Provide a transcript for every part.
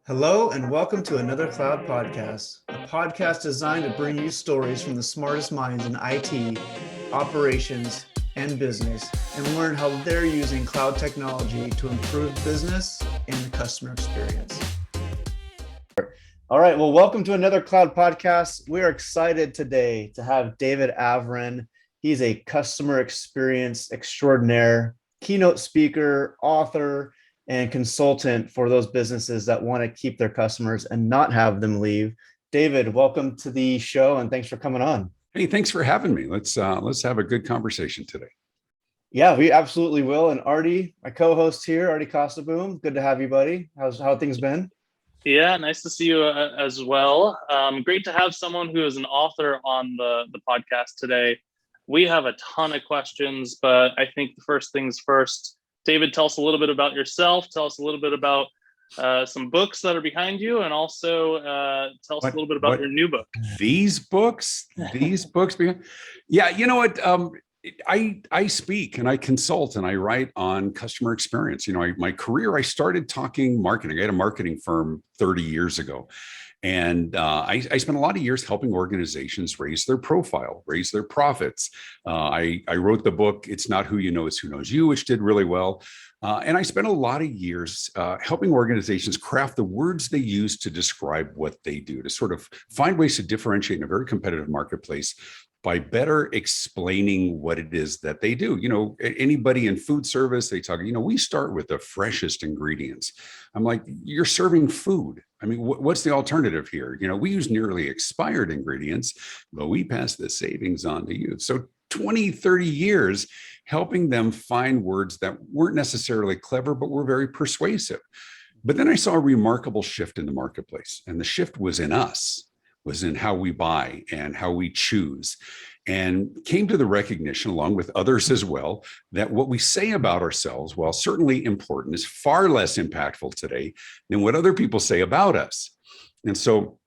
Hello, and welcome to another Cloud Podcast, a podcast designed to bring you stories from the smartest minds in IT, operations, and business, and learn how they're using cloud technology to improve business and the customer experience. All right, well, welcome to another Cloud Podcast. We're excited today to have David Avrin. He's a customer experience extraordinaire, keynote speaker, author, and consultant for those businesses that want to keep their customers and not have them leave. David, welcome to the show, and thanks for coming on. Hey, thanks for having me. Let's have a good conversation today. Yeah, we absolutely will. And Artie, my co-host here, Artie Costaboom, good to have you, buddy. How have things been? Yeah, nice to see you as well. Great to have someone who is an author on the podcast today. We have a ton of questions, but I think the first things first. David, tell us a little bit about yourself. Tell us a little bit about some books that are behind you, and also tell us a little bit about your new book. These books. Yeah, you know what? I speak and I consult and I write on customer experience. You know, my career, I started talking marketing. I had a marketing firm 30 years ago. And I spent a lot of years helping organizations raise their profile, raise their profits. I wrote the book, It's Not Who You Know, It's Who Knows You, which did really well. And I spent a lot of years helping organizations craft the words they use to describe what they do, to sort of find ways to differentiate in a very competitive marketplace by better explaining what it is that they do. You know, anybody in food service, they talk, we start with the freshest ingredients. I'm like, you're serving food. I mean, what's the alternative here? We use nearly expired ingredients, but we pass the savings on to you. So 20, 30 years helping them find words that weren't necessarily clever, but were very persuasive. But then I saw a remarkable shift in the marketplace, and the shift was in us. Was in how we buy and how we choose, and came to the recognition, along with others as well, that what we say about ourselves, while certainly important, is far less impactful today than what other people say about us. And so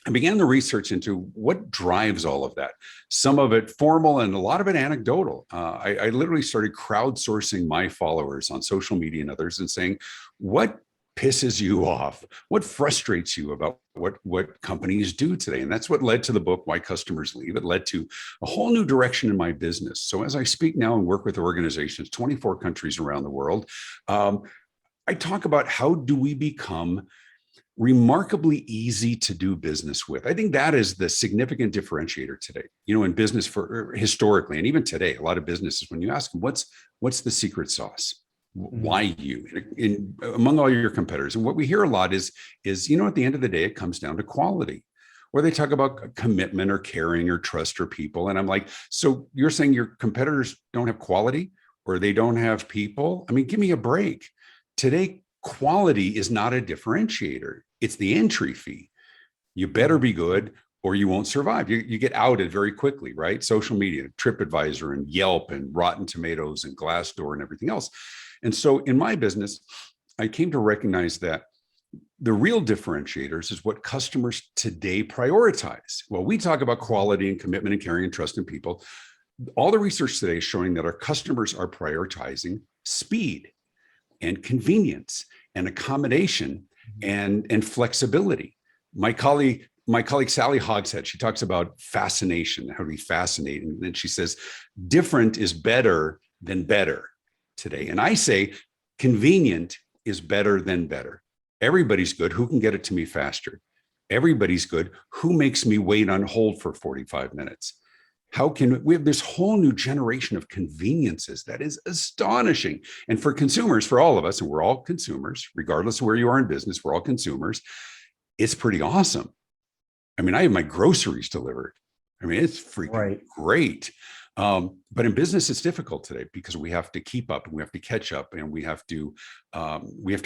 I began the research into what drives all of that. Some of it formal and a lot of it anecdotal. I literally started crowdsourcing my followers on social media and others and saying, what pisses you off? What frustrates you about what companies do today? And that's what led to the book, Why Customers Leave. It led to a whole new direction in my business. So as I speak now and work with organizations, 24 countries around the world, I talk about how do we become remarkably easy to do business with. I think that is the significant differentiator today. In business for historically, and even today, a lot of businesses, when you ask them, what's the secret sauce? Why you among all your competitors? And what we hear a lot is at the end of the day, it comes down to quality, or they talk about commitment or caring or trust or people. And I'm like, so you're saying your competitors don't have quality or they don't have people? I mean, give me a break. Today, quality is not a differentiator. It's the entry fee. You better be good or you won't survive. You get outed very quickly, right? Social media, TripAdvisor and Yelp and Rotten Tomatoes and Glassdoor and everything else. And so in my business, I came to recognize that the real differentiators is what customers today prioritize. Well, we talk about quality and commitment and caring and trust in people. All the research today is showing that our customers are prioritizing speed and convenience and accommodation and flexibility. My colleague Sally Hogshead, she talks about fascination, how to be fascinating. And then she says, different is better than better today. And I say, convenient is better than better. Everybody's good. Who can get it to me faster? Everybody's good. Who makes me wait on hold for 45 minutes? We have this whole new generation of conveniences that is astonishing. And for consumers, for all of us, and we're all consumers, regardless of where you are in business, we're all consumers. It's pretty awesome. I mean, I have my groceries delivered. I mean, it's freaking great. But in business, it's difficult today because we have to keep up and we have to catch up and we have to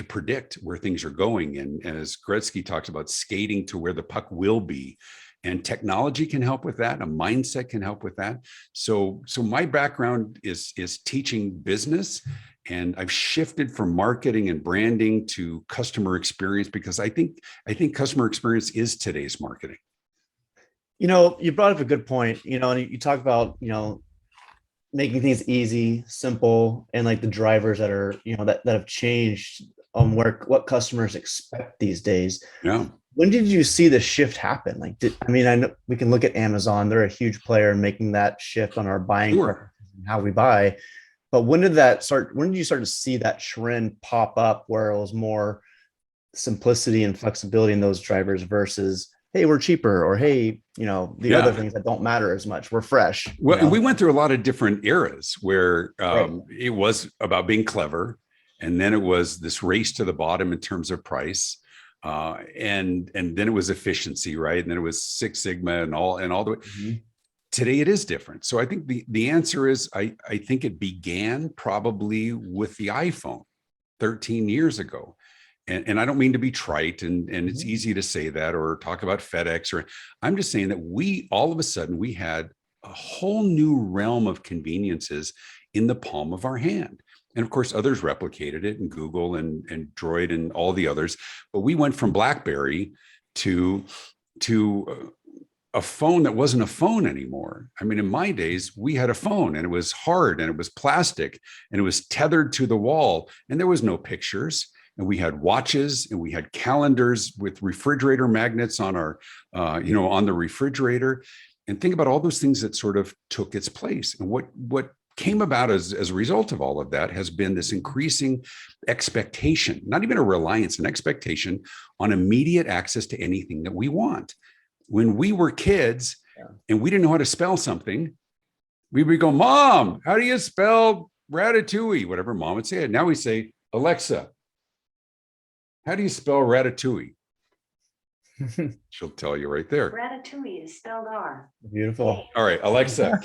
predict where things are going. And as Gretzky talks about, skating to where the puck will be. And technology can help with that. A mindset can help with that. So my background is teaching business, and I've shifted from marketing and branding to customer experience because I think customer experience is today's marketing. You brought up a good point, and you talk about, making things easy, simple, and like the drivers that are, that have changed on what customers expect these days. Yeah. When did you see the shift happen? Like, I know we can look at Amazon; they're a huge player in making that shift on our buying Sure. and how we buy. But when did that start? When did you start to see that trend pop up, where it was more simplicity and flexibility in those drivers versus, hey, we're cheaper, or hey, the other Yeah. things that don't matter as much, we're fresh. Well, we went through a lot of different eras where Right. it was about being clever, and then it was this race to the bottom in terms of price, and then it was efficiency, right? And then it was Six Sigma and all the way. Mm-hmm. Today it is different. So I think the answer is I think it began probably with the iPhone 13 years ago. And I don't mean to be trite, and it's easy to say that or talk about FedEx, or I'm just saying that we all of a sudden we had a whole new realm of conveniences in the palm of our hand. And of course, others replicated it, and Google and Droid and all the others. But we went from BlackBerry to a phone that wasn't a phone anymore. I mean, in my days, we had a phone, and it was hard, and it was plastic, and it was tethered to the wall, and there was no pictures. And we had watches, and we had calendars with refrigerator magnets on our, on the refrigerator. And think about all those things that sort of took its place. And what came about as a result of all of that has been this increasing expectation, not even a reliance, an expectation on immediate access to anything that we want. When we were kids and we didn't know how to spell something, we would go, Mom, how do you spell ratatouille? Whatever Mom would say. Now we say, Alexa, how do you spell ratatouille? She'll tell you right there. Ratatouille is spelled R. Beautiful. All right, Alexa,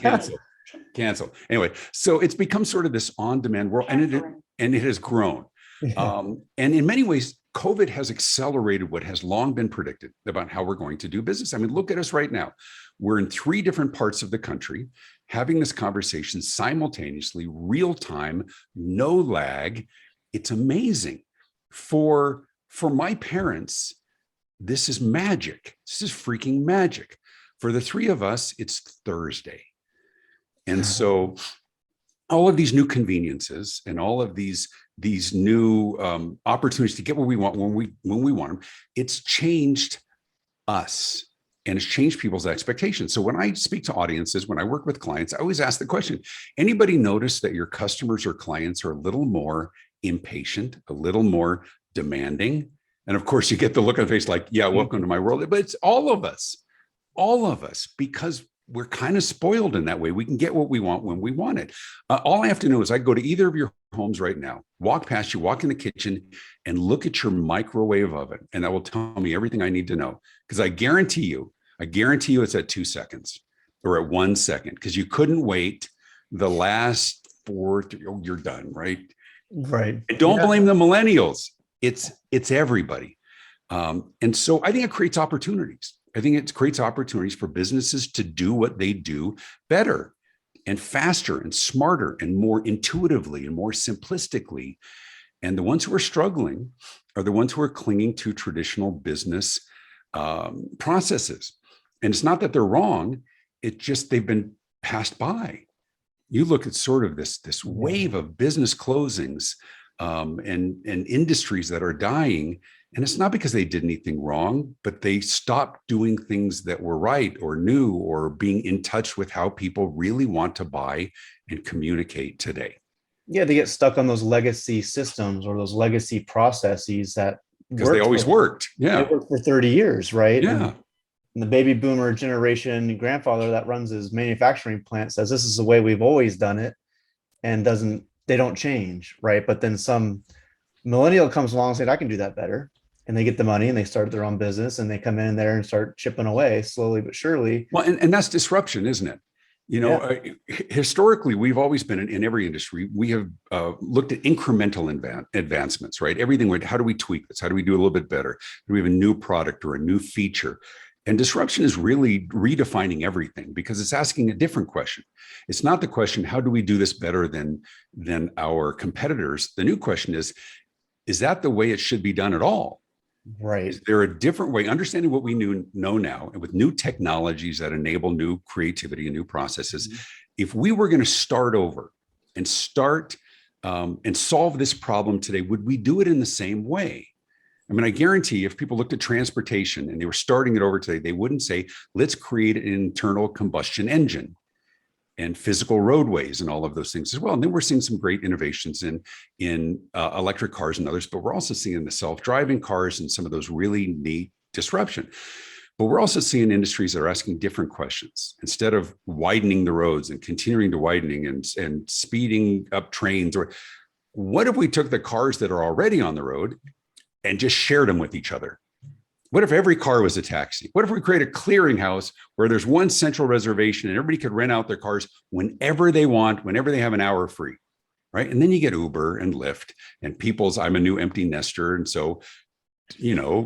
cancel. Anyway, so it's become sort of this on-demand world, and it has grown. And in many ways, COVID has accelerated what has long been predicted about how we're going to do business. I mean, look at us right now. We're in 3 different parts of the country having this conversation simultaneously, real time, no lag. It's amazing. For my parents, this is magic. This is freaking magic. For the 3 of us, it's Thursday. And so all of these new conveniences and all of these new opportunities to get what we want when we want them, it's changed us, and it's changed people's expectations. So when I speak to audiences, when I work with clients, I always ask the question, anybody notice that your customers or clients are a little more impatient, a little more demanding? And of course, you get the look on the face like, yeah, welcome to my world. But it's all of us, because we're kind of spoiled in that way. We can get what we want when we want it. All I have to know is I go to either of your homes right now, walk past you, walk in the kitchen, and look at your microwave oven. And that will tell me everything I need to know. Because I guarantee you it's at 2 seconds or at 1 second, because you couldn't wait the last 4, you're done, right? Right. And don't blame the millennials. It's everybody. And so I think it creates opportunities. I think it creates opportunities for businesses to do what they do better and faster and smarter and more intuitively and more simplistically. And the ones who are struggling are the ones who are clinging to traditional business processes. And it's not that they're wrong. It's just they've been passed by. You look at sort of this wave of business closings and industries that are dying. And it's not because they did anything wrong, but they stopped doing things that were right or new or being in touch with how people really want to buy and communicate today. Yeah, they get stuck on those legacy systems or those legacy processes that because they always worked. Yeah. They worked for 30 years, right? Yeah. And the baby boomer generation grandfather that runs his manufacturing plant says this is the way we've always done it, and they don't change, right? But then some millennial comes along and says, I can do that better. And they get the money and they start their own business and they come in there and start chipping away slowly but surely. Well, and that's disruption, isn't it? Historically, we've always been in every industry. We have looked at incremental advancements, right? Everything. How do we tweak this? How do we do a little bit better? Do we have a new product or a new feature? And disruption is really redefining everything because it's asking a different question. It's not the question, how do we do this better than our competitors? The new question is that the way it should be done at all? Right. Is there a different way? Understanding what we know now, and with new technologies that enable new creativity and new processes, if we were going to start over and start and solve this problem today, would we do it in the same way? I mean, I guarantee if people looked at transportation and they were starting it over today, they wouldn't say, let's create an internal combustion engine and physical roadways and all of those things as well. And then we're seeing some great innovations in electric cars and others, but we're also seeing the self-driving cars and some of those really neat disruption. But we're also seeing industries that are asking different questions. Instead of widening the roads and continuing to widening and speeding up trains, or what if we took the cars that are already on the road and just shared them with each other? What if every car was a taxi? What if we create a clearinghouse where there's one central reservation and everybody could rent out their cars whenever they want, whenever they have an hour free, right? And then you get Uber and Lyft and I'm a new empty nester. And so,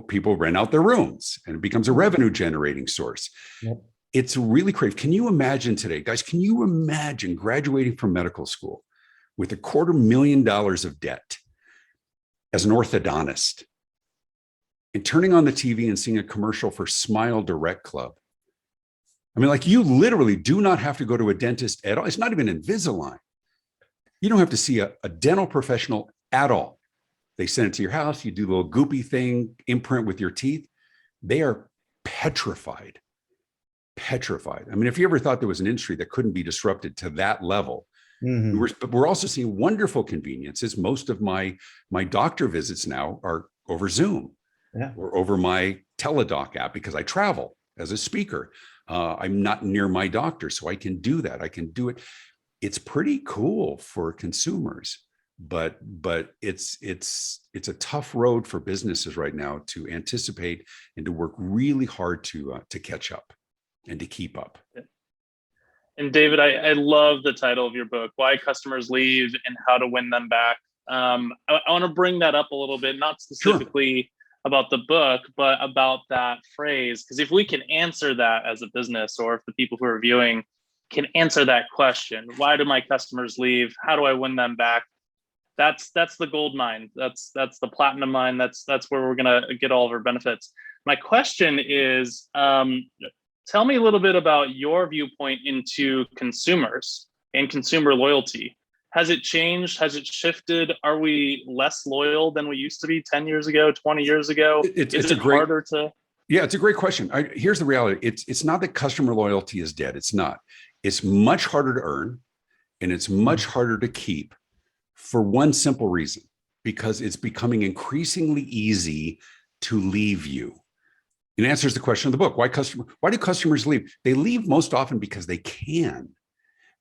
people rent out their rooms and it becomes a revenue generating source. Yep. It's really creative. Can you imagine today, guys, can you imagine graduating from medical school with $250,000 of debt as an orthodontist and turning on the TV and seeing a commercial for Smile Direct Club? I mean, you literally do not have to go to a dentist at all. It's not even Invisalign. You don't have to see a dental professional at all. They send it to your house. You do a little goopy thing, imprint with your teeth. They are petrified. I mean, if you ever thought there was an industry that couldn't be disrupted to that level, but we're also seeing wonderful conveniences. Most of my doctor visits now are over Zoom. Yeah. Or over my Teledoc app because I travel as a speaker. I'm not near my doctor, so I can do that. I can do it. It's pretty cool for consumers, but it's a tough road for businesses right now to anticipate and to work really hard to catch up and to keep up. And David, I love the title of your book, Why Customers Leave and How to Win Them Back. I want to bring that up a little bit, not specifically about the book, but about that phrase. Because if we can answer that as a business, or if the people who are viewing can answer that question, why do my customers leave? How do I win them back? That's the gold mine. That's the platinum mine. That's where we're gonna get all of our benefits. My question is, tell me a little bit about your viewpoint into consumers and consumer loyalty. Has it changed? Has it shifted? Are we less loyal than we used to be 10 years ago, 20 years ago? Is it harder to? Yeah, it's a great question. Here's the reality. It's not that customer loyalty is dead. It's not. It's much harder to earn and it's much harder to keep for one simple reason, because it's becoming increasingly easy to leave you. It answers the question of the book. Why do customers leave? They leave most often because they can.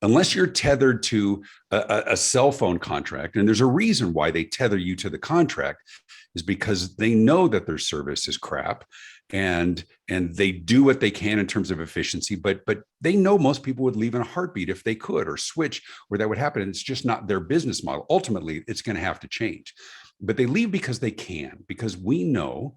Unless you're tethered to a cell phone contract, and there's a reason why they tether you to the contract, is because they know that their service is crap, and they do what they can in terms of efficiency, but they know most people would leave in a heartbeat if they could, or switch, or that would happen. And it's just not their business model. Ultimately, it's going to have to change. But they leave because they can, because we know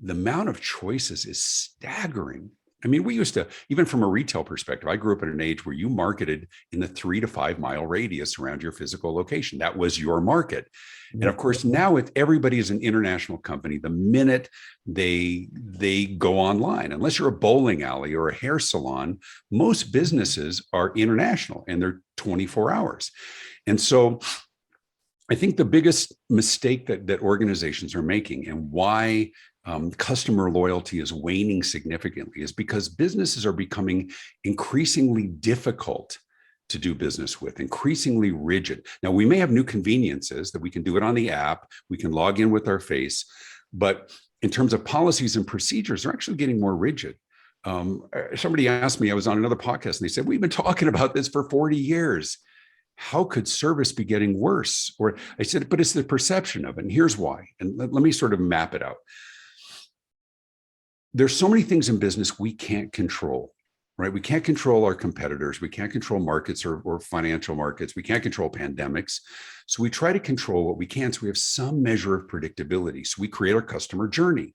the amount of choices is staggering. I mean, we used to, even from a retail perspective, I grew up in an age where you marketed in the 3 to 5 mile radius around your physical location. That was your market. And of course, now with everybody is an international company, the minute they go online, unless you're a bowling alley or a hair salon, most businesses are international and they're 24 hours. And so I think the biggest mistake that organizations are making, and why customer loyalty is waning significantly, is because businesses are becoming increasingly difficult to do business with, increasingly rigid. Now, we may have new conveniences that we can do it on the app, we can log in with our face, but in terms of policies and procedures, they're actually getting more rigid. Somebody asked me, I was on another podcast, and they said, we've been talking about this for 40 years. How could service be getting worse? Or I said, but it's the perception of it. And here's why. And let me sort of map it out. There's so many things in business we can't control, right? We can't control our competitors. We can't control markets or financial markets. We can't control pandemics. So we try to control what we can. So we have some measure of predictability. So we create our customer journey.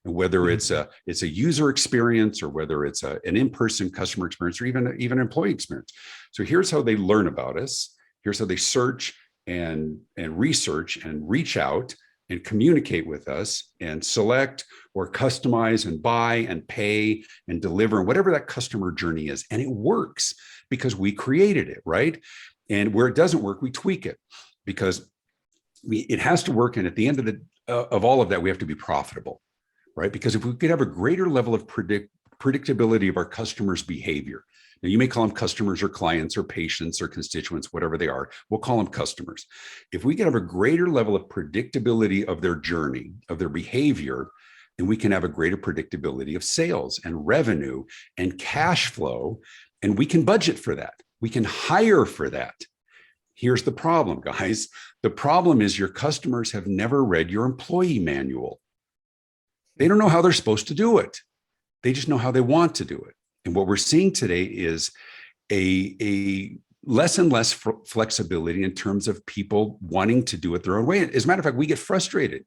And whether it's a user experience, or whether it's an in-person customer experience, or even employee experience. So here's how they learn about us. Here's how they search and research and reach out and communicate with us and select or customize and buy and pay and deliver, and whatever that customer journey is. And it works because we created it, right? And where it doesn't work, we tweak it. because it has to work. And at the end of all of that, we have to be profitable, right? Because if we could have a greater level of predictability of our customers' behavior. Now, you may call them customers or clients or patients or constituents, whatever they are. We'll call them customers. If we can have a greater level of predictability of their journey, of their behavior, then we can have a greater predictability of sales and revenue and cash flow, and we can budget for that. We can hire for that. Here's the problem, guys. The problem is your customers have never read your employee manual. They don't know how they're supposed to do it. They just know how they want to do it. And what we're seeing today is a less and less flexibility in terms of people wanting to do it their own way. As a matter of fact, we get frustrated,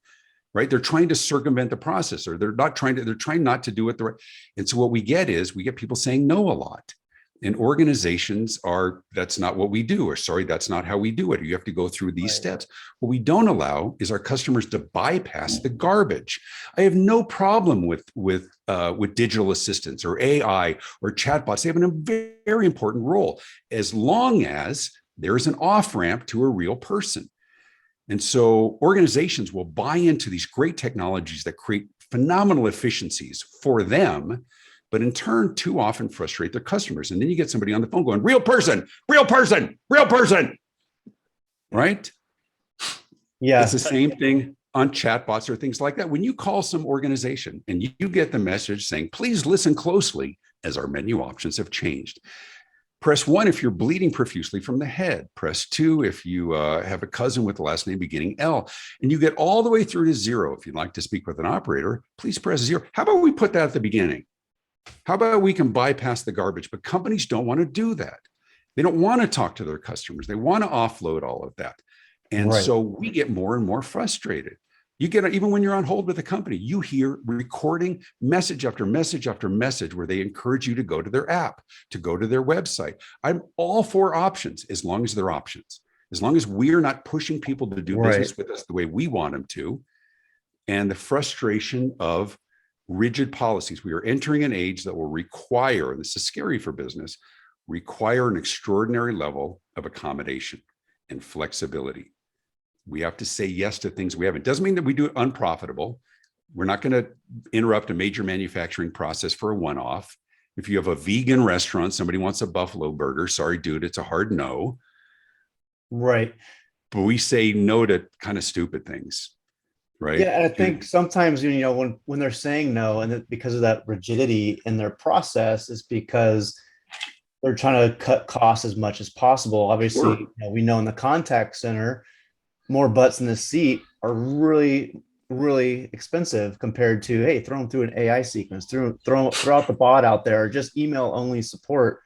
right? They're trying to circumvent the process, or they're trying not to do it the right. And so what we get people saying no a lot. And organizations that's not what we do, or sorry, that's not how we do it. You have to go through these steps. What we don't allow is our customers to bypass the garbage. I have no problem with digital assistants or AI or chatbots. They have a very important role as long as there is an off-ramp to a real person. And so organizations will buy into these great technologies that create phenomenal efficiencies for them, but in turn, too often frustrate their customers. And then you get somebody on the phone going, real person, real person, real person, right? Yeah. It's the same thing on chatbots or things like that. When you call some organization and you get the message saying, please listen closely as our menu options have changed. Press 1 if you're bleeding profusely from the head. Press 2 if you have a cousin with the last name beginning L. And you get all the way through to 0. If you'd like to speak with an operator, please press 0. How about we put that at the beginning? How about we can bypass the garbage? But companies don't want to do that. They don't want to talk to their customers. They want to offload all of that. And so we get more and more frustrated. You get, even when you're on hold with a company, you hear recording message after message after message where they encourage you to go to their app, to go to their website. I'm all for options as long as they're options, as long as we're not pushing people to do business with us the way we want them to. And the frustration of rigid policies. We are entering an age that will require, and this is scary for business, require an extraordinary level of accommodation and flexibility. We have to say yes to things we haven't. Doesn't mean that we do it unprofitable. We're not going to interrupt a major manufacturing process for a one-off. If you have a vegan restaurant, somebody wants a buffalo burger, sorry, dude, it's a hard no. Right. But we say no to kind of stupid things. Right. Yeah, and I think sometimes, when they're saying no, and because of that rigidity in their process, is because they're trying to cut costs as much as possible. Obviously, we know in the contact center, more butts in the seat are really, really expensive compared to, hey, throw them through an AI sequence, throw out the bot out there, just email only support.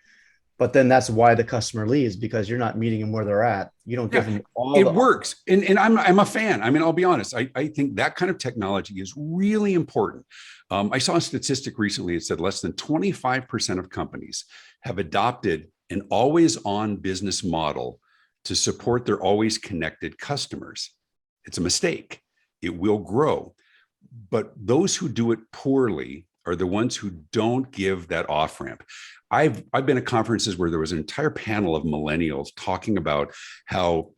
But then that's why the customer leaves, because you're not meeting them where they're at. You don't give them all. It works. And I'm a fan. I mean, I'll be honest. I think that kind of technology is really important. I saw a statistic recently. It said less than 25% of companies have adopted an always on business model to support their always connected customers. It's a mistake. It will grow. But those who do it poorly are the ones who don't give that off ramp. I've been at conferences where there was an entire panel of millennials talking about how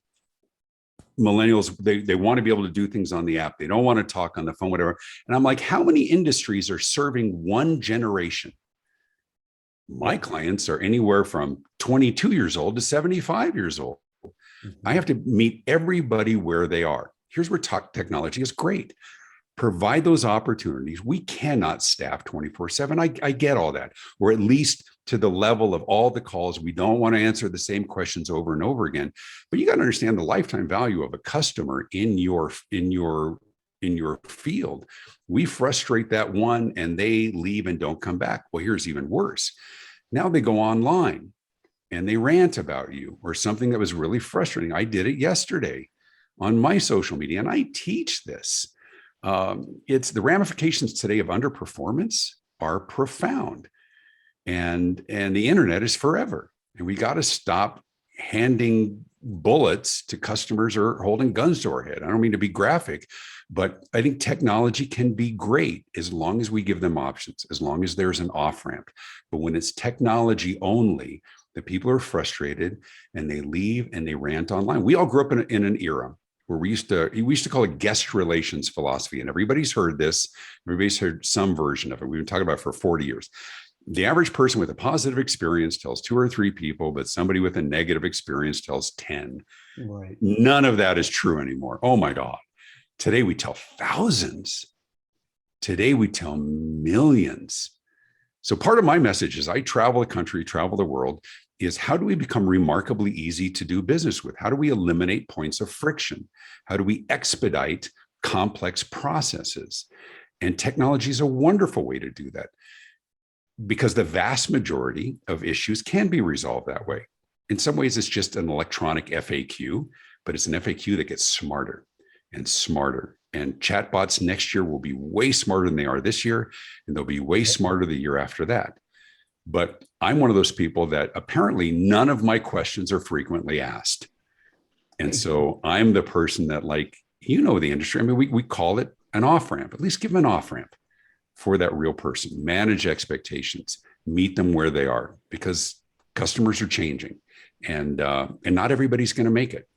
millennials, they want to be able to do things on the app. They don't want to talk on the phone, whatever. And I'm like, how many industries are serving one generation? My clients are anywhere from 22 years old to 75 years old. I have to meet everybody where they are. Here's where technology is great. Provide those opportunities. We cannot staff 24/7. I get all that, or at least to the level of all the calls. We don't want to answer the same questions over and over again, but you got to understand the lifetime value of a customer in your field. We frustrate that one and they leave and don't come back. Well, here's even worse. Now they go online and they rant about you or something that was really frustrating. I did it yesterday on my social media, and I teach this. It's the ramifications today of underperformance are profound, and the internet is forever. And we got to stop handing bullets to customers or holding guns to our head. I don't mean to be graphic, but I think technology can be great as long as we give them options, as long as there's an off ramp. But when it's technology only, that people are frustrated and they leave and they rant online. We all grew up in an era where we used to call it guest relations philosophy. And everybody's heard this. Everybody's heard some version of it. We've been talking about it for 40 years. The average person with a positive experience tells 2 or 3 people, but somebody with a negative experience tells 10. Right. None of that is true anymore. Oh my God. Today we tell thousands. Today we tell millions. So part of my message is I travel the country, travel the world, is how do we become remarkably easy to do business with? How do we eliminate points of friction? How do we expedite complex processes? And technology is a wonderful way to do that, because the vast majority of issues can be resolved that way. In some ways, it's just an electronic FAQ, but it's an FAQ that gets smarter and smarter. And chatbots next year will be way smarter than they are this year, and they'll be way smarter the year after that. But I'm one of those people that apparently none of my questions are frequently asked. And so I'm the person that, like, the industry. I mean, we call it an off-ramp. At least give them an off-ramp for that real person. Manage expectations, meet them where they are, because customers are changing, and not everybody's going to make it.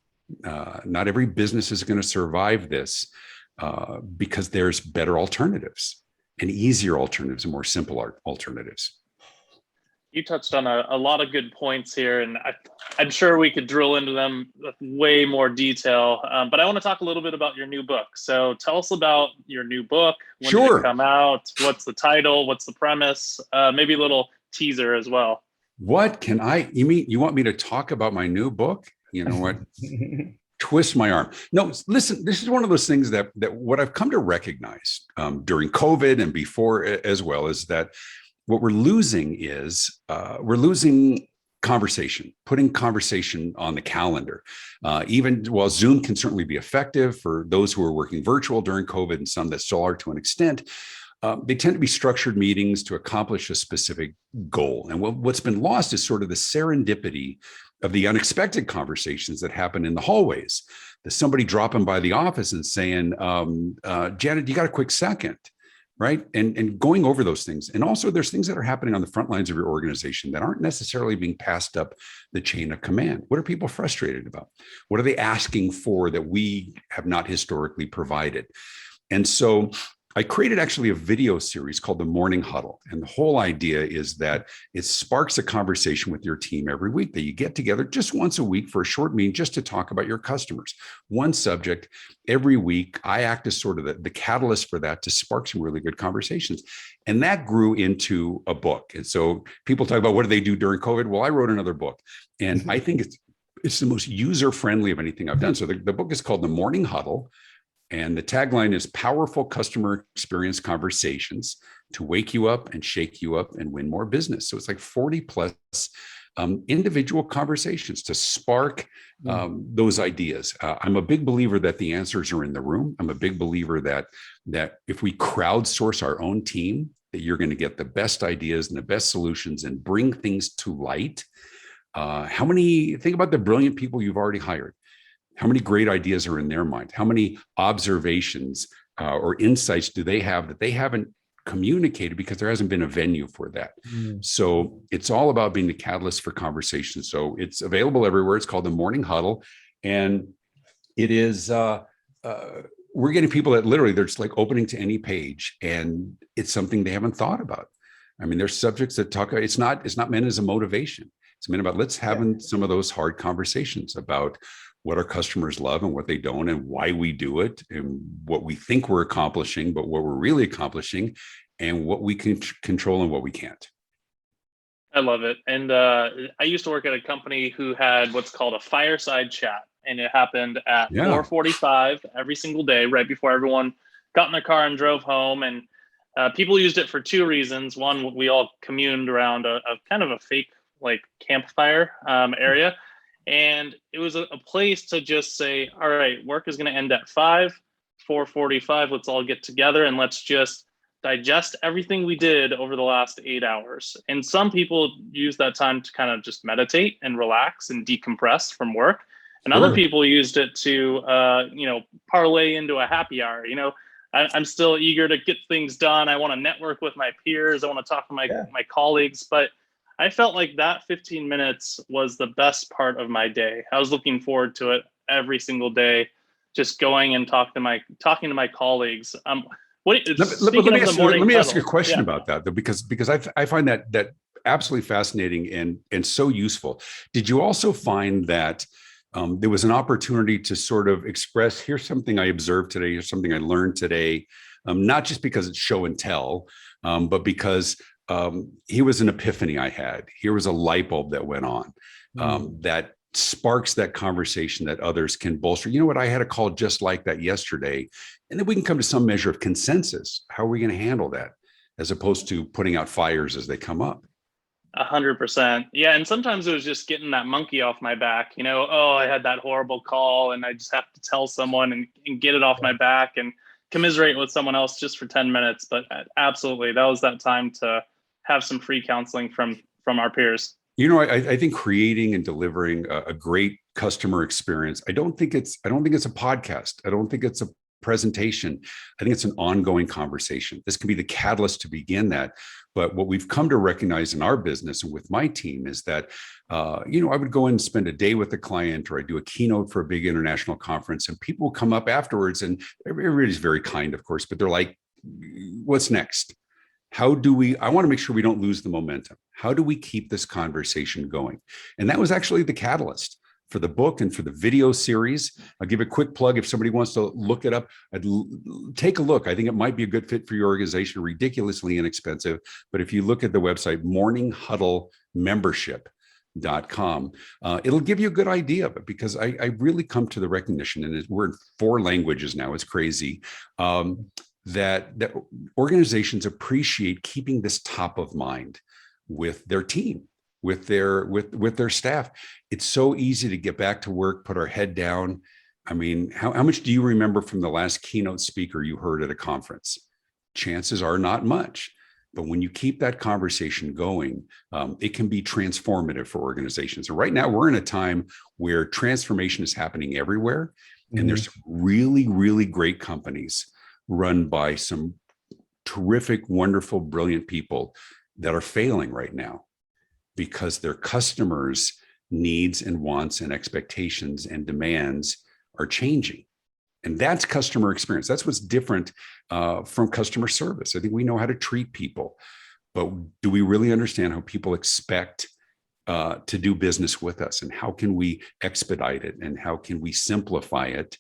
Not every business is going to survive this, because there's better alternatives and easier alternatives and more simple alternatives. You touched on a lot of good points here, and I'm sure we could drill into them with way more detail. But I want to talk a little bit about your new book. So tell us about your new book. When did it come out? What's the title? What's the premise? Maybe a little teaser as well. What can you want me to talk about my new book? You know what? Twist my arm. No, listen, this is one of those things that what I've come to recognize during COVID and before as well, is that what we're losing is we're losing conversation, putting conversation on the calendar. Even while Zoom can certainly be effective for those who are working virtual during COVID, and some that still are to an extent, they tend to be structured meetings to accomplish a specific goal. And what's been lost is sort of the serendipity of the unexpected conversations that happen in the hallways. There's somebody dropping by the office and saying, Janet, you got a quick second? Right? And going over those things. And also there's things that are happening on the front lines of your organization that aren't necessarily being passed up the chain of command. What are people frustrated about? What are they asking for that we have not historically provided? And so I created actually a video series called The Morning Huddle. And the whole idea is that it sparks a conversation with your team every week, that you get together just once a week for a short meeting just to talk about your customers. One subject every week. I act as sort of the catalyst for that, to spark some really good conversations. And that grew into a book. And so people talk about what do they do during COVID? Well, I wrote another book. And I think it's the most user-friendly of anything I've done. So the book is called The Morning Huddle. And the tagline is powerful customer experience conversations to wake you up and shake you up and win more business. So it's like 40 plus individual conversations to spark those ideas. I'm a big believer that the answers are in the room. I'm a big believer that if we crowdsource our own team, that you're going to get the best ideas and the best solutions and bring things to light. Think about the brilliant people you've already hired. How many great ideas are in their mind? How many observations or insights do they have that they haven't communicated because there hasn't been a venue for that? So it's all about being the catalyst for conversation. So it's available everywhere. It's called The Morning Huddle. And it is, we're getting people that literally, they're just like opening to any page, and it's something they haven't thought about. I mean, there's subjects that talk, it's not meant as a motivation. It's meant about let's having some of those hard conversations about what our customers love and what they don't, and why we do it, and what we think we're accomplishing, but what we're really accomplishing, and what we can control and what we can't. I love it. And I used to work at a company who had what's called a Fireside chat, and it happened at 4:45 every single day, right before everyone got in their car and drove home. And people used it for 2 reasons. One, we all communed around a kind of a fake like campfire area. And it was a place to just say, all right, work is going to end at 4:45. Let's all get together and let's just digest everything we did over the last 8 hours. And some people use that time to kind of just meditate and relax and decompress from work. And other people used it to, parlay into a happy hour. I'm still eager to get things done. I want to network with my peers. I want to talk to my colleagues, but I felt like that 15 minutes was the best part of my day. I was looking forward to it every single day, just going and talking to my colleagues. Speaking of the morning let me ask you a huddle, question yeah. about that, though, because I find that absolutely fascinating and so useful. Did you also find that there was an opportunity to sort of express, here's something I observed today, here's something I learned today, not just because it's show and tell, but because here was an epiphany I had. Here was a light bulb that went on that sparks that conversation that others can bolster. You know what? I had a call just like that yesterday, and then we can come to some measure of consensus. How are we going to handle that, as opposed to putting out fires as they come up? 100%. Yeah. And sometimes it was just getting that monkey off my back, oh, I had that horrible call and I just have to tell someone and get it off my back and commiserate with someone else just for 10 minutes. But absolutely, that was that time to have some free counseling from our peers. I think creating and delivering a great customer experience, I don't think it's a podcast. I don't think it's a presentation. I think it's an ongoing conversation. This can be the catalyst to begin that. But what we've come to recognize in our business and with my team is that, I would go in and spend a day with a client, or I do a keynote for a big international conference, and people will come up afterwards, and everybody's very kind, of course, but they're like, what's next? I want to make sure we don't lose the momentum. How do we keep this conversation going? And that was actually the catalyst for the book and for the video series. I'll give a quick plug. If somebody wants to look it up, take a look. I think it might be a good fit for your organization, ridiculously inexpensive. But if you look at the website, morninghuddlemembership.com, it'll give you a good idea. But because I really come to the recognition, and we're in 4 languages now, it's crazy, that organizations appreciate keeping this top of mind with their team, with their staff. It's so easy to get back to work, put our head down. I mean, how much do you remember from the last keynote speaker you heard at a conference? Chances are not much. But when you keep that conversation going, it can be transformative for organizations. And right now we're in a time where transformation is happening everywhere. And there's really, really great companies run by some terrific, wonderful, brilliant people that are failing right now because their customers' needs and wants and expectations and demands are changing. And that's customer experience. That's what's different from customer service. I think we know how to treat people, but do we really understand how people expect to do business with us? And how can we expedite it? And how can we simplify it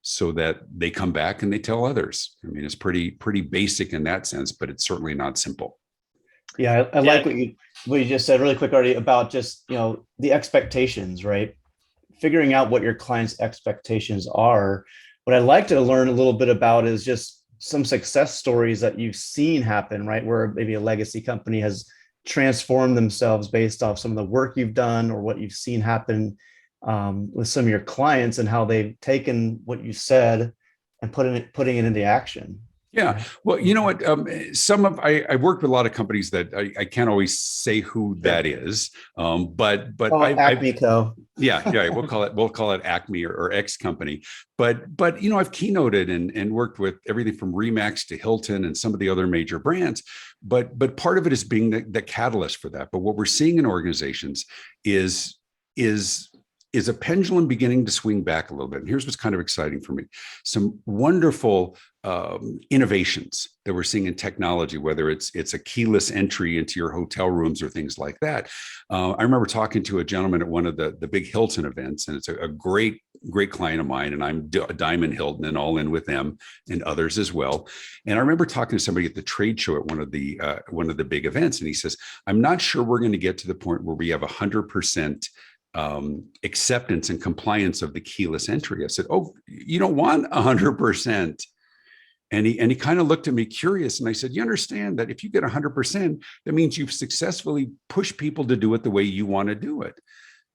so that they come back and they tell others? I mean, it's pretty basic in that sense, but it's certainly not simple. Yeah, I like what you just said really quick, Artie, about just, the expectations, right? Figuring out what your client's expectations are. What I'd like to learn a little bit about is just some success stories that you've seen happen, right? Where maybe a legacy company has transformed themselves based off some of the work you've done or what you've seen happen with some of your clients, and how they've taken what you said and putting it into action. Yeah. Well, you know what? I worked with a lot of companies that I can't always say who that is. But Acme Co. Yeah. We'll call it Acme or X company. But I've keynoted and worked with everything from Remax to Hilton and some of the other major brands. But part of it is being the catalyst for that. But what we're seeing in organizations is a pendulum beginning to swing back a little bit. And here's what's kind of exciting for me. Some wonderful innovations that we're seeing in technology, whether it's a keyless entry into your hotel rooms or things like that. I remember talking to a gentleman at one of the big Hilton events, and it's a great client of mine, and I'm Diamond Hilton and all in with them and others as well. And I remember talking to somebody at the trade show at one of the big events, and he says, I'm not sure we're going to get to the point where we have 100% acceptance and compliance of the keyless entry. I said, oh, you don't want 100%. And he kind of looked at me curious. And I said, you understand that if you get 100%, that means you've successfully pushed people to do it the way you want to do it.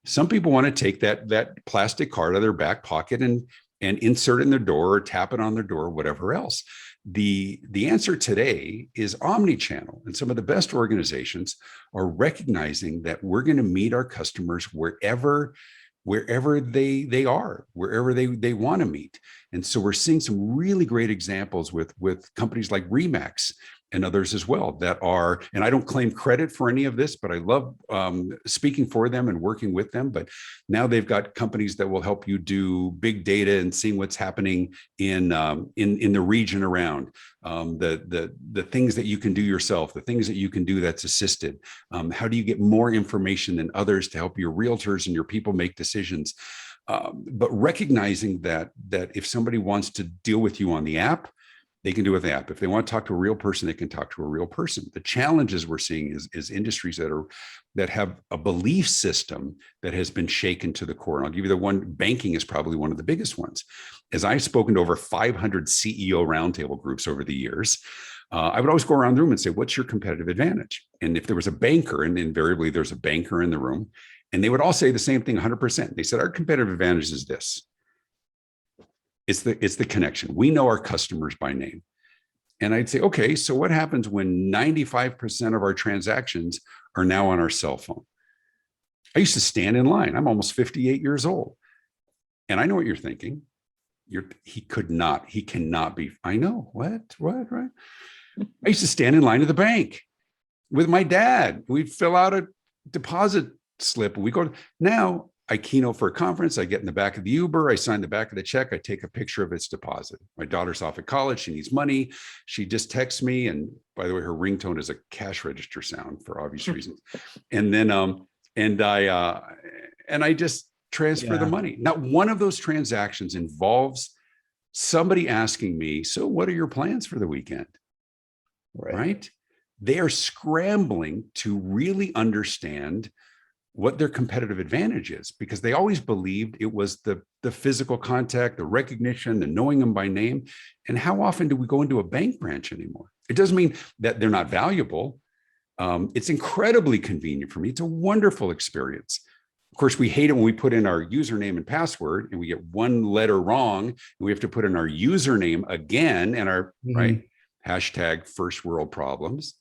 Some people want to take that plastic card out of their back pocket and insert it in their door or tap it on their door, or whatever else. The answer today is omni-channel. And some of the best organizations are recognizing that we're going to meet our customers wherever they are, wherever they want to meet. And so we're seeing some really great examples with companies like Remax and others as well that are, and I don't claim credit for any of this, but I love speaking for them and working with them. But now they've got companies that will help you do big data and seeing what's happening in the region around, the things that you can do yourself, the things that you can do that's assisted. How do you get more information than others to help your realtors and your people make decisions? But recognizing that if somebody wants to deal with you on the app, they can do it with the app. If they want to talk to a real person, they can talk to a real person. The challenges we're seeing is industries that have a belief system that has been shaken to the core. And I'll give you the one. Banking is probably one of the biggest ones. As I've spoken to over 500 CEO roundtable groups over the years, I would always go around the room and say, "What's your competitive advantage?" And if there was a banker, and invariably there's a banker in the room, and they would all say the same thing 100%. They said, "Our competitive advantage is this. It's the connection. We know our customers by name." And I'd say, okay, so what happens when 95% of our transactions are now on our cell phone? I used to stand in line. I'm almost 58 years old. And I know what you're thinking. He cannot be. I know. What, right? I used to stand in line at the bank with my dad. We'd fill out a deposit slip. And we go, now I keynote for a conference. I get in the back of the Uber. I sign the back of the check. I take a picture of its deposit. My daughter's off at college. She needs money. She just texts me. And by the way, her ringtone is a cash register sound for obvious reasons. And then, I just transfer the money. Not one of those transactions involves somebody asking me, "So what are your plans for the weekend?" Right? They are scrambling to really understand what their competitive advantage is, because they always believed it was the physical contact, the recognition, the knowing them by name. And how often do we go into a bank branch anymore? It doesn't mean that they're not valuable. It's incredibly convenient for me. It's a wonderful experience. Of course, we hate it when we put in our username and password and we get one letter wrong, and we have to put in our username again and our right hashtag first world problems.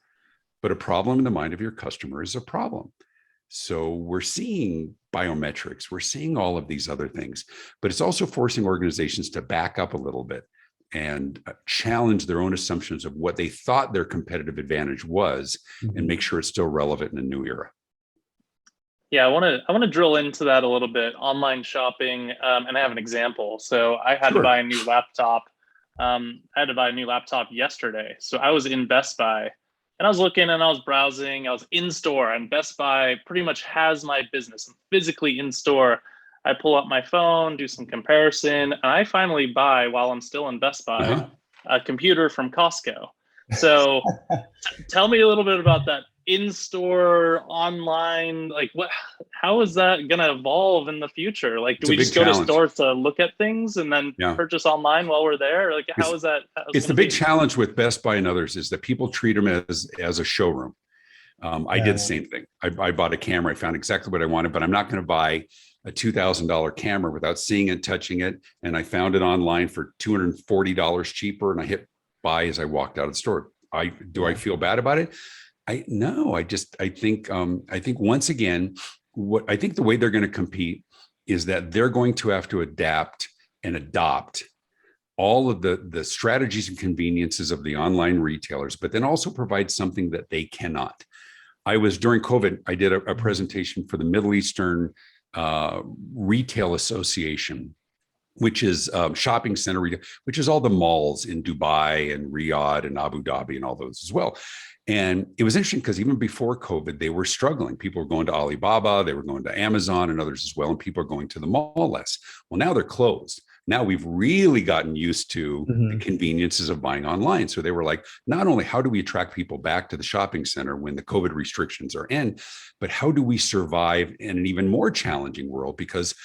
But a problem in the mind of your customer is a problem. So we're seeing biometrics, we're seeing all of these other things, but it's also forcing organizations to back up a little bit and challenge their own assumptions of what they thought their competitive advantage was, and make sure it's still relevant in a new era. Yeah, I want to drill into that a little bit. Online shopping, and I have an example. So I had to buy a new laptop. I had to buy a new laptop yesterday. So I was in Best Buy. And I was looking and I was browsing. I was in store, and Best Buy pretty much has my business. I'm physically in store. I pull up my phone, do some comparison, and I finally buy, while I'm still in Best Buy, a computer from Costco. So tell me a little bit about that in-store, online, like how is that going to evolve in the future? Like, do we just go to stores to look at things and then purchase online while we're there? Like, how is that? It's the big challenge with Best Buy and others is that people treat them as a showroom. I did the same thing. I bought a camera. I found exactly what I wanted, but I'm not going to buy a $2,000 camera without seeing it, touching it. And I found it online for $240 cheaper. And I hit buy as I walked out of the store. Do I feel bad about it? I think once again, I think the way they're going to compete is that they're going to have to adapt and adopt all of the strategies and conveniences of the online retailers, but then also provide something that they cannot. During COVID, I did a presentation for the Middle Eastern Retail Association, which is shopping center retail, which is all the malls in Dubai and Riyadh and Abu Dhabi and all those as well. And it was interesting because even before COVID, they were struggling. People were going to Alibaba, they were going to Amazon and others as well. And people are going to the mall less. Well, now they're closed. Now we've really gotten used to the conveniences of buying online. So they were like, not only how do we attract people back to the shopping center when the COVID restrictions are in, but how do we survive in an even more challenging world? Because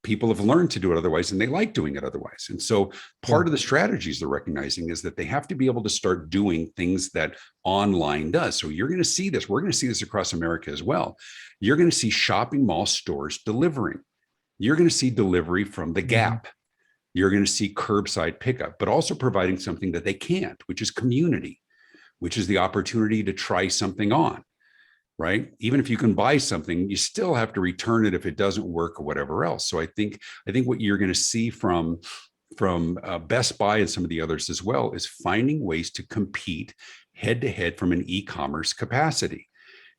people have learned to do it otherwise and they like doing it otherwise. And so part of the strategies they're recognizing is that they have to be able to start doing things that online does. So you're going to see this. We're going to see this across America as well. You're going to see shopping mall stores delivering. You're going to see delivery from the Gap. You're going to see curbside pickup, but also providing something that they can't, which is community, which is the opportunity to try something on. Right? Even if you can buy something, you still have to return it if it doesn't work or whatever else. So I think what you're going to see from Best Buy and some of the others as well is finding ways to compete head to head from an e-commerce capacity.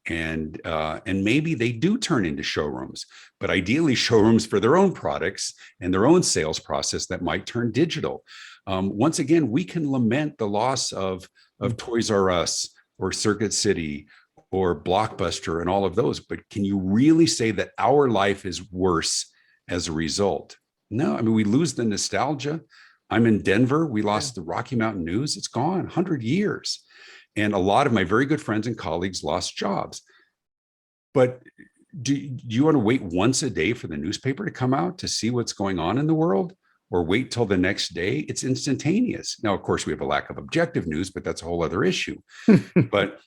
And maybe they do turn into showrooms, but ideally showrooms for their own products and their own sales process that might turn digital. Once again, we can lament the loss of Toys R Us or Circuit City or Blockbuster and all of those, but can you really say that our life is worse as a result? No, I mean, we lose the nostalgia. I'm in Denver. We lost the Rocky Mountain News. It's gone 100 years. And a lot of my very good friends and colleagues lost jobs. But do you want to wait once a day for the newspaper to come out to see what's going on in the world, or wait till the next day? It's instantaneous. Now, of course, we have a lack of objective news, but that's a whole other issue. but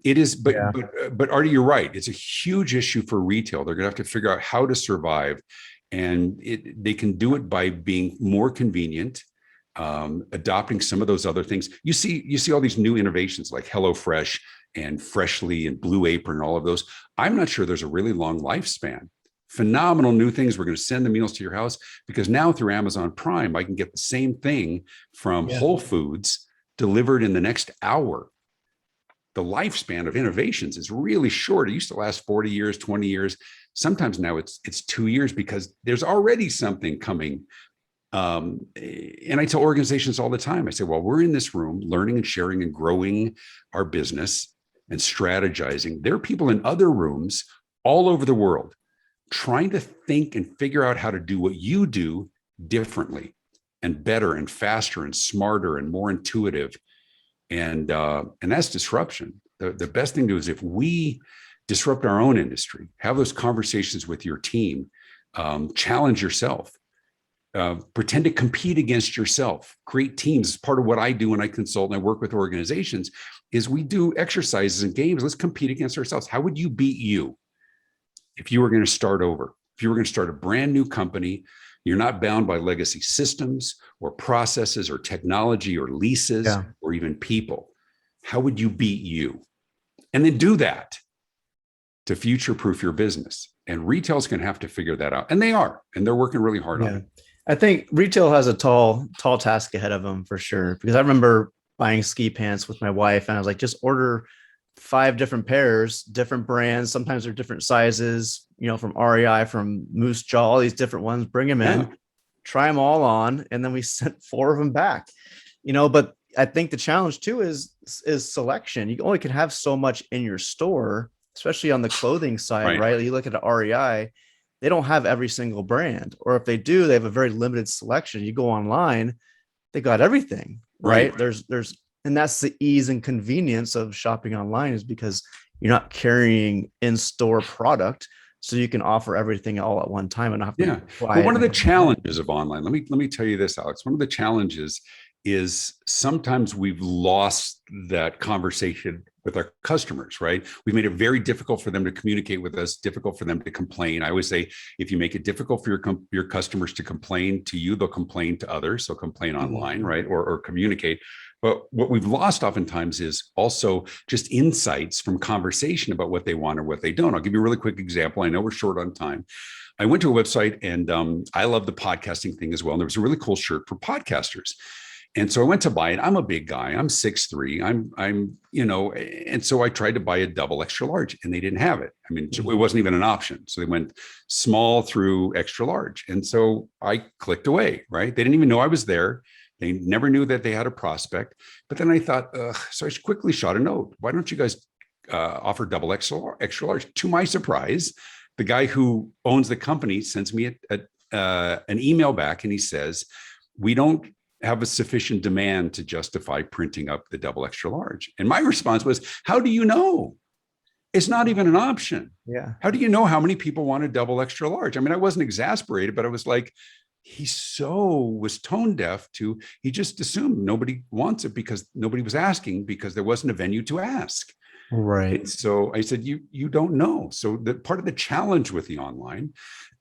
it is. But Artie, you're right. It's a huge issue for retail. They're going to have to figure out how to survive, and they can do it by being more convenient. Adopting some of those other things. You see all these new innovations like HelloFresh and Freshly and Blue Apron and all of those. I'm not sure there's a really long lifespan. Phenomenal new things. We're going to send the meals to your house, because now through Amazon Prime, I can get the same thing from Whole Foods delivered in the next hour. The lifespan of innovations is really short. It used to last 40 years, 20 years. Sometimes now it's 2 years, because there's already something coming. And I tell organizations all the time, I say, well, we're in this room learning and sharing and growing our business and strategizing. There are people in other rooms all over the world trying to think and figure out how to do what you do differently and better and faster and smarter and more intuitive. And that's disruption. The best thing to do is, if we disrupt our own industry, have those conversations with your team, challenge yourself. Pretend to compete against yourself. Create teams. Part of what I do when I consult and I work with organizations is we do exercises and games. Let's compete against ourselves. How would you beat you if you were going to start over? If you were going to start a brand new company, you're not bound by legacy systems or processes or technology or leases or even people. How would you beat you? And then do that to future-proof your business. And retail's going to have to figure that out. And they are. And they're working really hard on it. I think retail has a tall task ahead of them for sure. Because I remember buying ski pants with my wife, and I was like, just order 5 different pairs, different brands. Sometimes they're different sizes, from REI, from Moose Jaw, all these different ones, bring them in, try them all on. And then we sent 4 of them back, but I think the challenge too is selection. You only can have so much in your store, especially on the clothing side, right? You look at the REI, they don't have every single brand, or if they do, they have a very limited selection. You go online, they got everything, right? And that's the ease and convenience of shopping online, is because you're not carrying in-store product, so you can offer everything all at one time and not have to buy. But one of the challenges of online, let me tell you this, Alex. One of the challenges is sometimes we've lost that conversation with our customers, right? We've made it very difficult for them to communicate with us, difficult for them to complain. I always say, if you make it difficult for your customers to complain to you, they'll complain to others. So complain online, right? Or communicate. But what we've lost oftentimes is also just insights from conversation about what they want or what they don't. I'll give you a really quick example. I know we're short on time. I went to a website, and I love the podcasting thing as well. And there was a really cool shirt for podcasters. And so I went to buy it. I'm a big guy. I'm 6'3". And so I tried to buy a double extra large, and they didn't have it. I mean, it wasn't even an option. So they went small through extra large. And so I clicked away, right? They didn't even know I was there. They never knew that they had a prospect. But then I thought, so I quickly shot a note. Why don't you guys offer double extra large? To my surprise, the guy who owns the company sends me an email back, and he says, we don't have a sufficient demand to justify printing up the double extra large. And my response was, how do you know? It's not even an option. Yeah. How do you know how many people want a double extra large? I mean, I wasn't exasperated, but I was like, he was tone deaf to, he just assumed nobody wants it because nobody was asking, because there wasn't a venue to ask. Right. And so I said, you don't know. So the part of the challenge with the online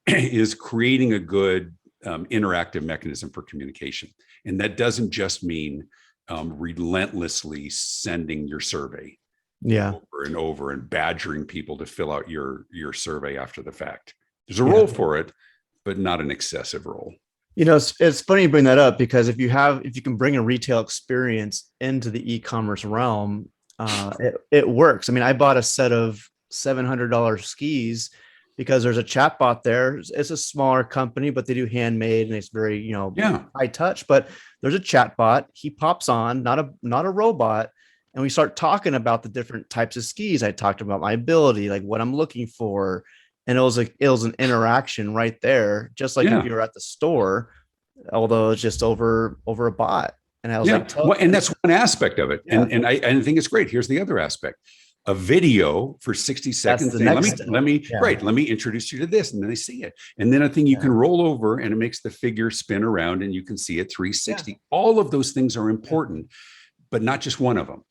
is creating a good interactive mechanism for communication. And that doesn't just mean relentlessly sending your survey over and over and badgering people to fill out your survey after the fact. There's a role for it, but not an excessive role. It's funny you bring that up because if you can bring a retail experience into the e-commerce realm, it works. I mean, I bought a set of $700 skis because there's a chatbot there. It's a smaller company, but they do handmade and it's very, high touch, but there's a chatbot. He pops on, not a robot. And we start talking about the different types of skis. I talked about my ability, like what I'm looking for. And it was an interaction right there, just like if you were at the store, although it's just over a bot. And I was and that's one aspect of it. Yeah. And I think it's great. Here's the other aspect. A video for 60 seconds. Let me introduce you to this. And then they see it. And then a thing you can roll over and it makes the figure spin around and you can see it 360. Yeah. All of those things are important, but not just one of them.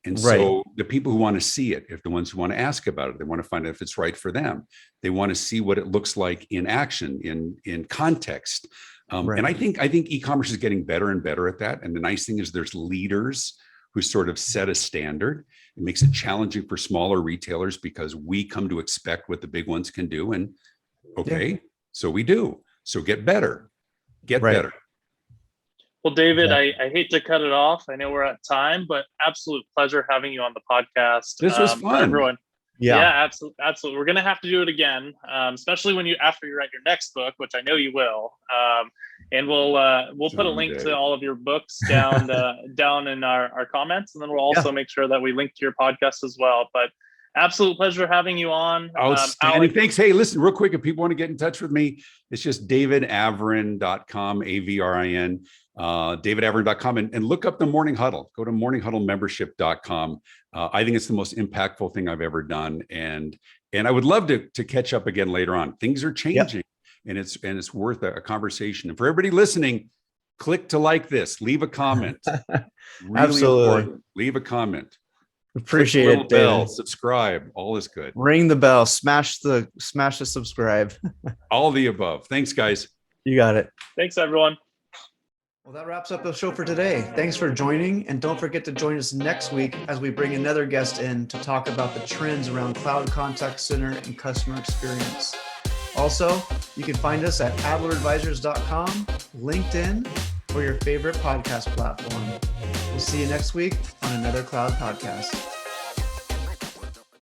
And so the people who want to see it, if the ones who want to ask about it, they want to find out if it's right for them. They want to see what it looks like in action, in context. And I think e-commerce is getting better and better at that. And the nice thing is there's leaders who sort of set a standard. It makes it challenging for smaller retailers because we come to expect what the big ones can do. And so we do. So get better. Get better. Well, David, I hate to cut it off. I know we're at time, but absolute pleasure having you on the podcast. This was fun. Everyone. Yeah, absolutely. We're going to have to do it again, especially after you write your next book, which I know you will. And we'll put a link to all of your books down in our comments, and then we'll also make sure that we link to your podcast as well. But absolute pleasure having you on. Outstanding. Thanks. Hey, listen, real quick, if people want to get in touch with me, it's just davidavrin.com, AVRIN. davidavrin.com and look up the Morning Huddle. Go to morninghuddlemembership.com. I think it's the most impactful thing I've ever done. And I would love to catch up again later on. Things are changing and it's worth a conversation. And for everybody listening, click to like this, leave a comment. Really Absolutely. Important. Leave a comment. Appreciate it. Bell, subscribe. All is good. Ring the bell, smash the subscribe. All the above. Thanks, guys. You got it. Thanks, everyone. Well, that wraps up the show for today. Thanks for joining. And don't forget to join us next week as we bring another guest in to talk about the trends around cloud contact center and customer experience. Also, you can find us at adleradvisors.com, LinkedIn, or your favorite podcast platform. We'll see you next week on another Cloud Podcast.